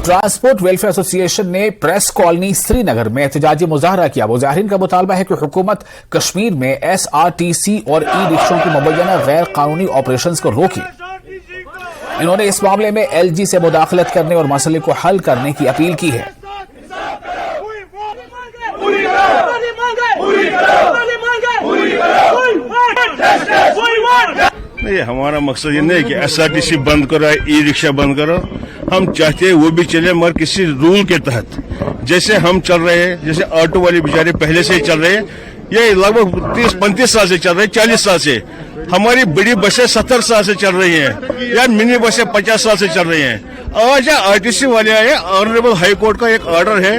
Transport welfare association ने press colony Srinagar में एहतजाजी मुजाहरा किया। मुजाहिरीन का मुतालबा है कि हुकूमत कश्मीर में SRTC और ई रिक्शों की मुबैना गैर कानूनी ऑपरेशंस को रोके। इन्होंने इस मामले में LG से मुदाखलत करने और मसले को हल करने की अपील की है। नहीं, हमारा मकसद ये नहीं कि SRTC बंद करो, ई रिक्शा बंद करो। हम चाहते हैं वो भी चले, मगर किसी रूल के तहत। जैसे हम चल रहे हैं, जैसे ऑटो वाले बेचारे पहले से ही चल रहे हैं, ये लगभग 30-35 साल से चल रहे हैं, 40 साल से। हमारी बड़ी बसें 70 साल से चल रही हैं, या मिनी बसें 50 साल से चल रही हैं। आज RTC वाले आए, ऑनरेबल हाई कोर्ट का एक ऑर्डर है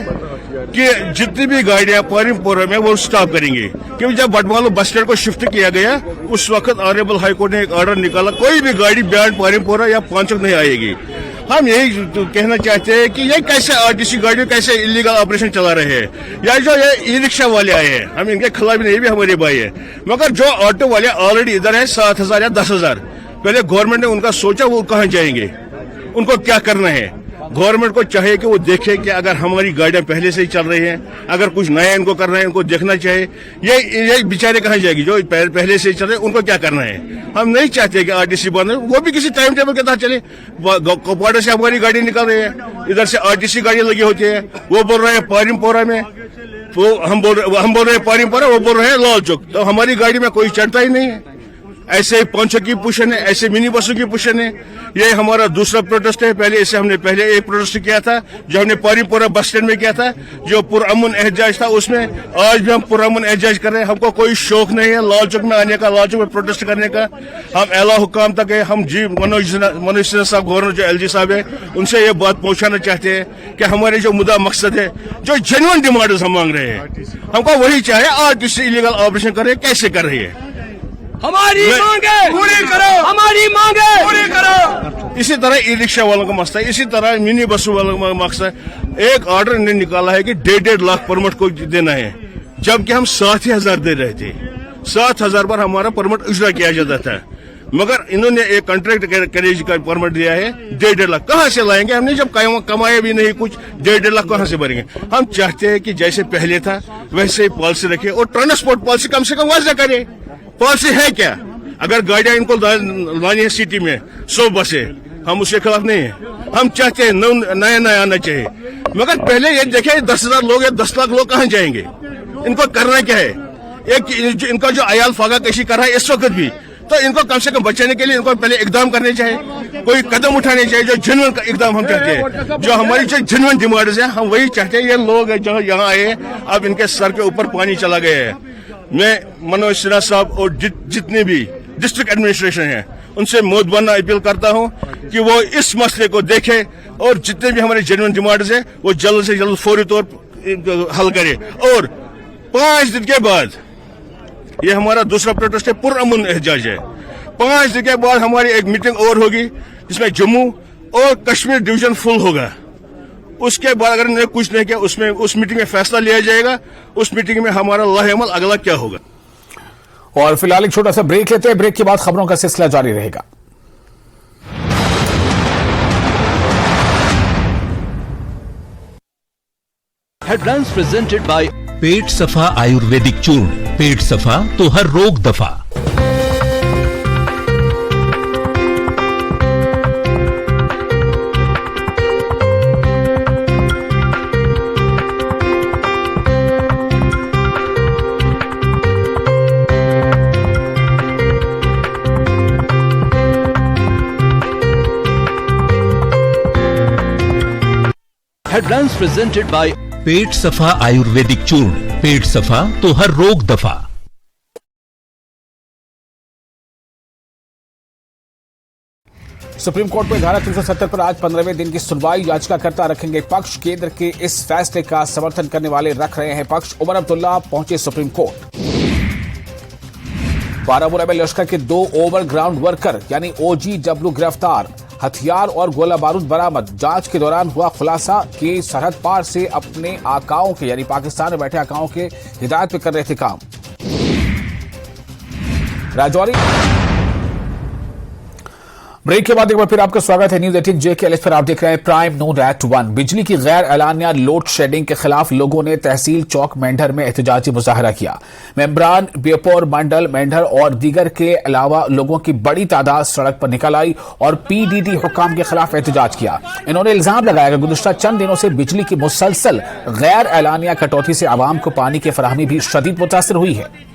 कि जितनी भी गाड़ियां पारिमपोरा में वो स्टॉप करेंगे, क्योंकि जब बटमालू बस स्टैंड को शिफ्ट किया गया उस वक्त ऑनरेबल हाई कोर्ट ने एक ऑर्डर निकाला, कोई भी गाड़ी बियॉन्ड पारिमपोरा या पांचक नहीं आएगी। हम यही तो कहना चाहते हैं कि ये कैसे RTC गाड़ियों कैसे इलीगल ऑपरेशन चला रहे हैं, या जो ये ई रिक्शा वाले आए हैं, हम इनके खिलाफ नहीं, भी हमारे भाई है। मगर जो ऑटो वाले ऑलरेडी इधर है 7,000 या 10,000, पहले गवर्नमेंट ने उनका सोचा वो कहाँ जाएंगे, उनको क्या करना है। गवर्नमेंट को चाहिए कि वो देखे कि अगर हमारी गाड़ियां पहले से ही चल रही हैं, अगर कुछ नया इनको करना है, इनको देखना चाहिए। ये बेचारे कहाँ जाएगी जो पहले से ही चल रहे हैं, उनको क्या करना है। हम नहीं चाहते कि RTC बंद हो, वो भी किसी टाइम टेबल के तहत चले। कुपवाड़ा से हमारी गाड़ी निकल रही है, इधर से RTC गाड़ियां लगी होती है, वो बोल रहे हैं पारिमपोरा में, तो हम बोल रहे हैं पारिमपोरा, वो बोल रहे हैं लाल चौक। तो हमारी गाड़ी में कोई चढ़ता ही नहीं है। ऐसे पांचों की पुशन है, ऐसे मिनी बसों की पुशन है। ये हमारा दूसरा प्रोटेस्ट है। हमने पहले एक प्रोटेस्ट किया था जो हमने पारिमपोरा बस स्टैंड में किया था, जो पुरअमन एहतजाज था उसमें। आज भी हम पुरअमन एहतजाज कर रहे हैं। हमको कोई शौक नहीं है लाल चौक में आने का, लाल चौक में प्रोटेस्ट करने का। हम एला हुकाम तक है, हम जी मनोज सिन्हा साहब, गवर्नर जो LG साहब है, उनसे ये बात पहुंचाना चाहते हैं कि हमारे जो मुद्दा मकसद है, जो जेन्युइन डिमांड हम मांग रहे हैं, हमको वही चाहिए। RTC इलीगल ऑपरेशन कर रहे, कैसे कर रही है, हमारी मांगे पूरी करो, हमारी मांगे पूरी करो। इसी तरह ई रिक्शा वालों का मसला है, इसी तरह मिनी बसों वालों का मकसद है। एक ऑर्डर ने निकाला है कि 1.5 लाख परमिट को देना है, जबकि हम 7,000 दे रहे थे। 7,000 पर हमारा परमिट इजरा किया जाता था, मगर इन्होंने एक कॉन्ट्रैक्ट करेज का परमिट दिया है 1.5 लाख। कहाँ से लाएंगे हमने, जब कमाए भी नहीं कुछ, 1.5 लाख कहाँ से भरेंगे। हम चाहते हैं कि जैसे पहले था वैसे ही पॉलिसी रखे, और ट्रांसपोर्ट पॉलिसी कम से कम वाज़ा करे। पॉलिसी है क्या, अगर गाड़ियां इनको लानी है सिटी में 100 बसें, हम उसके खिलाफ नहीं है। हम चाहते हैं नया आना चाहिए, मगर पहले ये देखे 10,000 लोग या 10 लाख लोग कहाँ जाएंगे, इनको करना क्या है। एक इनका जो अयाल फागा कशी कर रहा है इस वक्त भी, तो इनको कम से कम बचाने के लिए इनको पहले इकदाम करने चाहिए, कोई कदम उठाने चाहिए जो जेन्युइन इकदाम हम चाहते हैं। जो हमारी जो जेन्युइन डिमांड्स है हम वही चाहते हैं। ये लोग जो यहाँ आए, अब इनके सर के ऊपर पानी चला गया है। मैं मनोज सिन्हा साहब और जितने भी डिस्ट्रिक्ट एडमिनिस्ट्रेशन है उनसे मोदबाना अपील करता हूं कि वो इस मसले को देखे, और जितने भी हमारे जेन्युइन डिमांड्स हैं वो जल्द से जल्द फौरी तौर पर हल करे। और 5 दिन के बाद, ये हमारा दूसरा प्रोटेस्ट है, पुरअमन एहतजाज है। 5 दिन के बाद हमारी एक मीटिंग और होगी जिसमें जम्मू और कश्मीर डिवीजन फुल होगा। उसके बाद अगर इन्होंने कुछ नहीं किया, उसमें उस मीटिंग में फैसला लिया जाएगा। उस मीटिंग में हमारा लाहेअमल अगला क्या होगा। और फिलहाल एक छोटा सा ब्रेक लेते हैं, ब्रेक के बाद खबरों का सिलसिला जारी रहेगा। हेडलाइंस प्रेजेंटेड बाय पेट सफा आयुर्वेदिक चूर्ण। पेट सफा तो हर रोग दफा। हेडलाइंस प्रेजेंटेड बाय पेट सफा आयुर्वेदिक चूर्ण। पेट सफा तो हर रोग दफा। सुप्रीम कोर्ट में धारा 370 पर आज 15वें दिन की सुनवाई। याचिकाकर्ता रखेंगे पक्ष। केंद्र के इस फैसले का समर्थन करने वाले रख रहे हैं पक्ष। उमर अब्दुल्ला पहुंचे सुप्रीम कोर्ट। बारामूला में लश्कर के 2 ओवरग्राउंड वर्कर यानी OGW गिरफ्तार। हथियार और गोला बारूद बरामद। जांच के दौरान हुआ खुलासा कि सरहद पार से अपने आकाओं के यानी पाकिस्तान में बैठे आकाओं के हिदायत पे कर रहे थे काम। राजौरी ब्रेक के बाद एक बार फिर आपका स्वागत है न्यूज 18 JKLS पर। आप देख रहे हैं प्राइम नोन एट 1। बिजली की गैर एलानिया लोड शेडिंग के खिलाफ लोगों ने तहसील चौक मेंढर में एहतजाजी मुजाहरा किया। मेंबरान बेपोर मंडल मेंढर और दीगर के अलावा लोगों की बड़ी तादाद सड़क पर निकल आई और PDD हुक्काम के खिलाफ एहतजाज किया। इन्होंने इल्जाम लगाया कि गुज़िश्ता चंद दिनों से बिजली की मुसलसल गैर एलानिया कटौती से आवाम को पानी की फराहमी भी शदीद मुतासर हुई है।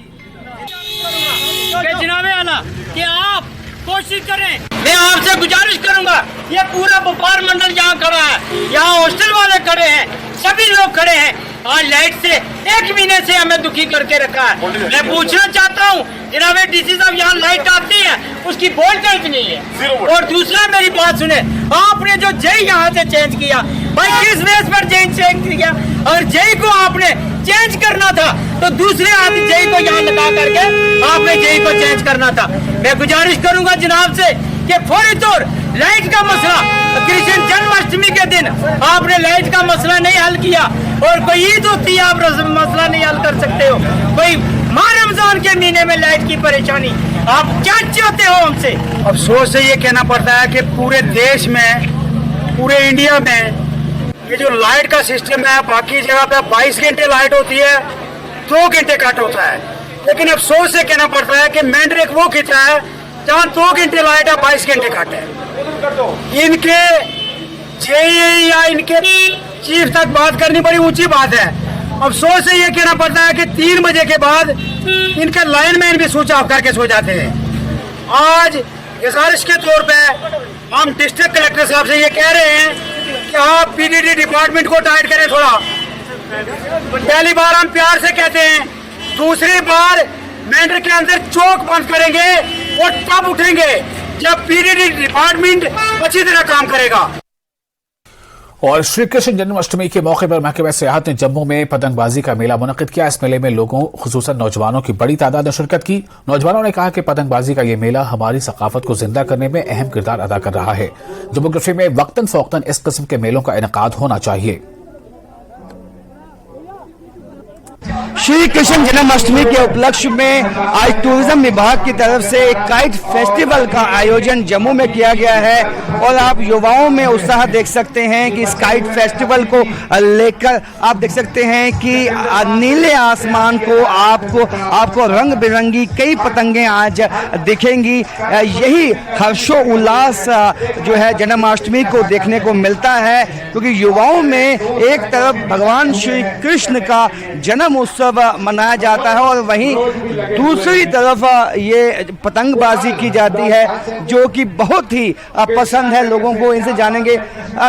कोशिश करें, मैं आपसे गुजारिश करूंगा, ये पूरा व्यापार मंडल यहाँ खड़ा है, यहाँ हॉस्टल वाले खड़े हैं, सभी लोग खड़े हैं। आज लाइट से 1 महीने से हमें दुखी करके रखा है। मैं पूछना चाहता हूँ जनाब DC साहब, यहाँ लाइट आती है उसकी वोल्टेज नहीं है। और दूसरा मेरी बात सुने, आपने जो जेई यहाँ से चेंज किया, भाई किस बेस पर चेंज किया? और जेई को आपने चेंज करना था तो दूसरे आदमी जेई को यहाँ लगा करके आपने जेई को चेंज करना था। मैं गुजारिश करूंगा जनाब से कि फौरी तौर लाइट का मसला, कृष्ण जन्माष्टमी के दिन आपने लाइट का मसला नहीं हल किया, और कोई ईद होती है आप मसला नहीं हल कर सकते हो, कोई माह रमजान के महीने में लाइट की परेशानी, आप क्या चाहते हो हमसे? अफसोस से ये कहना पड़ता है कि पूरे देश में, पूरे इंडिया में ये जो लाइट का सिस्टम है, बाकी जगह पे 22 घंटे लाइट होती है, 2 घंटे कट होता है। लेकिन अफसोस से कहना पड़ता है कि मेंढर एक वो खिंचा है जहाँ 2 घंटे लाइट है, 22 घंटे कट है। इनके जेई या इनके चीफ तक बात करनी बड़ी ऊंची बात है। अफसोस से ये कहना पड़ता है कि 3 बजे के बाद इनके लाइनमैन भी स्विच ऑफ करके सो जाते हैं। आज गुजारिश के तौर पे हम डिस्ट्रिक्ट कलेक्टर साहब से ये कह रहे हैं कि आप PDD डिपार्टमेंट को टाइट करें थोड़ा। पहली बार हम प्यार से कहते हैं, दूसरी बार मेंढर के अंदर चौक बंद करेंगे और तब उठेंगे जब PDD डिपार्टमेंट अच्छी तरह काम करेगा। और श्री कृष्ण जन्माष्टमी के मौके पर महकमा सियाहत ने जम्मू में पतंगबाजी का मेला मुनक्किद किया। इस मेले में लोगों, खुसूसन नौजवानों की बड़ी तादाद ने शिरकत की। नौजवानों ने कहा कि पतंगबाजी का ये मेला हमारी सकाफत को जिंदा करने में अहम किरदार अदा कर रहा है। जम्मू कश्मीर में वक्तन फौक्तन इस किस्म के मेलों का इनेकाद होना चाहिए। श्री कृष्ण जन्माष्टमी के उपलक्ष्य में आज टूरिज्म विभाग की तरफ से एक काइट फेस्टिवल का आयोजन जम्मू में किया गया है और आप युवाओं में उत्साह देख सकते हैं कि इस काइट फेस्टिवल को लेकर आप देख सकते हैं कि नीले आसमान को आपको रंग बिरंगी कई पतंगें आज दिखेंगी। यही हर्षो उल्लास जो है जन्माष्टमी को देखने को मिलता है, क्योंकि युवाओं में एक तरफ भगवान श्री कृष्ण का जन्म उत्सव मनाया जाता है और वहीं दूसरी तरफ ये पतंगबाजी की जाती है जो कि बहुत ही पसंद है लोगों को। इनसे जानेंगे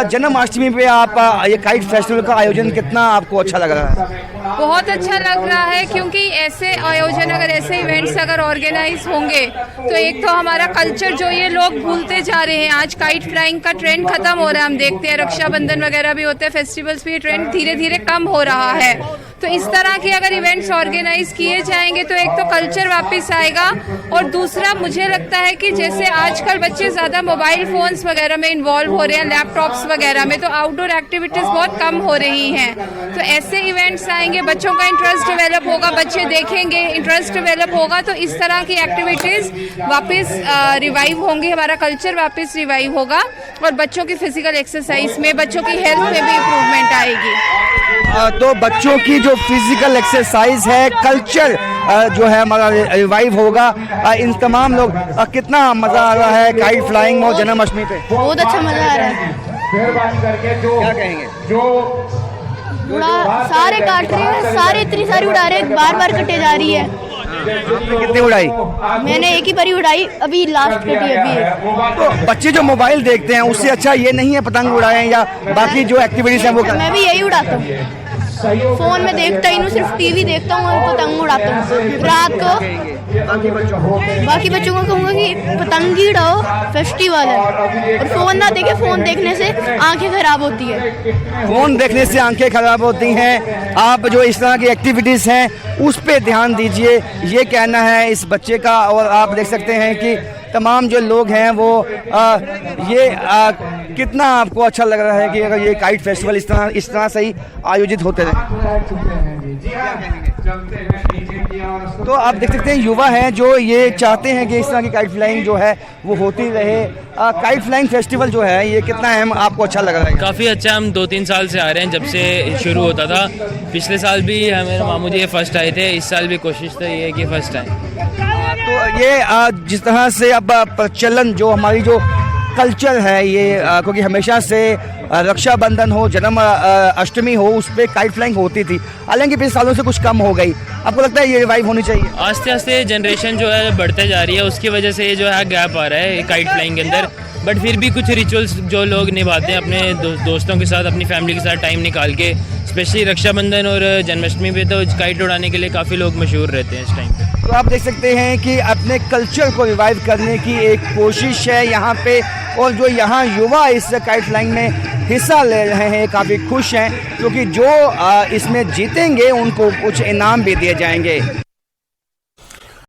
जन्माष्टमी पे आप ये काइट फेस्टिवल का आयोजन कितना आपको अच्छा लग रहा है? बहुत अच्छा लग रहा है, क्योंकि ऐसे आयोजन, अगर ऐसे इवेंट्स अगर ऑर्गेनाइज होंगे तो एक तो हमारा कल्चर जो ये लोग भूलते जा रहे हैं। आज काइट फ्लाइंग का ट्रेंड खत्म हो रहा है, हम देखते हैं रक्षाबंधन वगैरह भी होते हैं, फेस्टिवल्स भी, ट्रेंड धीरे धीरे कम हो रहा है। तो इस तरह के अगर इवेंट्स ऑर्गेनाइज किए जाएंगे तो एक तो कल्चर वापस आएगा, और दूसरा मुझे लगता है कि जैसे आजकल बच्चे ज़्यादा मोबाइल फोन्स वगैरह में इन्वॉल्व हो रहे हैं, लैपटॉप्स वगैरह में, तो आउटडोर एक्टिविटीज़ बहुत कम हो रही हैं। तो ऐसे इवेंट्स आएंगे, बच्चों का इंटरेस्ट डेवलप होगा, बच्चे देखेंगे, इंटरेस्ट डेवलप होगा, तो इस तरह की एक्टिविटीज़ वापस रिवाइव होंगी, हमारा कल्चर वापस रिवाइव होगा, और बच्चों की फिजिकल एक्सरसाइज में, बच्चों की हेल्थ में भी इम्प्रूवमेंट आएगी। तो बच्चों की जो फिजिकल एक्सरसाइज है, कल्चर जो है हमारा रिवाइव होगा। इन तमाम लोग कितना मजा आ रहा है काइट फ्लाइंग और जन्माष्टमी पे? बहुत अच्छा मजा आ रहा है। क्या कहेंगे? सारे काट रहे हैं, सारे इतनी सारी उड़ा रहे हैं, बार बार कटे जा रही है। आपने कितनी उड़ाई? मैंने एक ही बारी उड़ाई, अभी लास्ट कटी अभी। तो बच्चे जो मोबाइल देखते हैं उससे अच्छा ये नहीं है पतंग उड़ाएं या बाकी जो एक्टिविटीज हैं वो करें? मैं भी यही उड़ाता हूँ, फोन में देखता ही नहीं, सिर्फ टीवी देखता हूँ और पतंग उड़ाता हूँ रात को। बाकी बच्चों को कहूँगा कि पतंग ही उड़ाओ, फेस्टिवल है, और फोन ना देखे, फोन देखने से आंखें खराब होती है। फोन देखने से आंखें खराब होती हैं। आप जो इस तरह की एक्टिविटीज हैं उस पे ध्यान दीजिए, ये कहना है इस बच्चे का। और आप देख सकते हैं कि तमाम जो लोग हैं वो कितना आपको अच्छा लग रहा है कि अगर ये काइट फेस्टिवल इस तरह से ही आयोजित होते रहे। तो आप देख सकते हैं युवा हैं जो ये चाहते हैं कि इस तरह की काइट फ्लाइंग जो है वो होती रहे। काइट फ्लाइंग फेस्टिवल जो है ये कितना अहम आपको अच्छा लग रहा है? काफ़ी अच्छा, हम 2-3 साल से आ रहे हैं जब से शुरू होता था। पिछले साल भी मेरे मामू जी फर्स्ट आए थे, इस साल भी कोशिश तो ये है कि फर्स्ट आए। तो ये जिस तरह से अब प्रचलन जो हमारी जो कल्चर है ये क्योंकि हमेशा से रक्षाबंधन हो, जन्म अष्टमी हो, उस पर काइट फ्लाइंग होती थी, हालांकि पिछले सालों से कुछ कम हो गई। आपको लगता है ये रिवाइव होनी चाहिए? आस्ते आस्ते जनरेशन जो है बढ़ते जा रही है, उसकी वजह से ये जो है गैप आ रहा है काइट फ्लाइंग के अंदर। बट फिर भी कुछ रिचुअल्स जो लोग निभाते हैं अपने दोस्तों के साथ, अपनी फैमिली के साथ टाइम निकाल के, स्पेशली रक्षाबंधन और जन्माष्टमी पे तो काइट उड़ाने के लिए काफ़ी लोग मशहूर रहते हैं इस टाइम पे। तो आप देख सकते हैं कि अपने कल्चर को रिवाइव करने की एक कोशिश है यहाँ पे, और जो यहाँ युवा इस काइट फ्लाइंग में हिस्सा ले रहे हैं काफ़ी खुश हैं, क्योंकि जो इसमें जीतेंगे उनको कुछ इनाम भी दिए जाएंगे।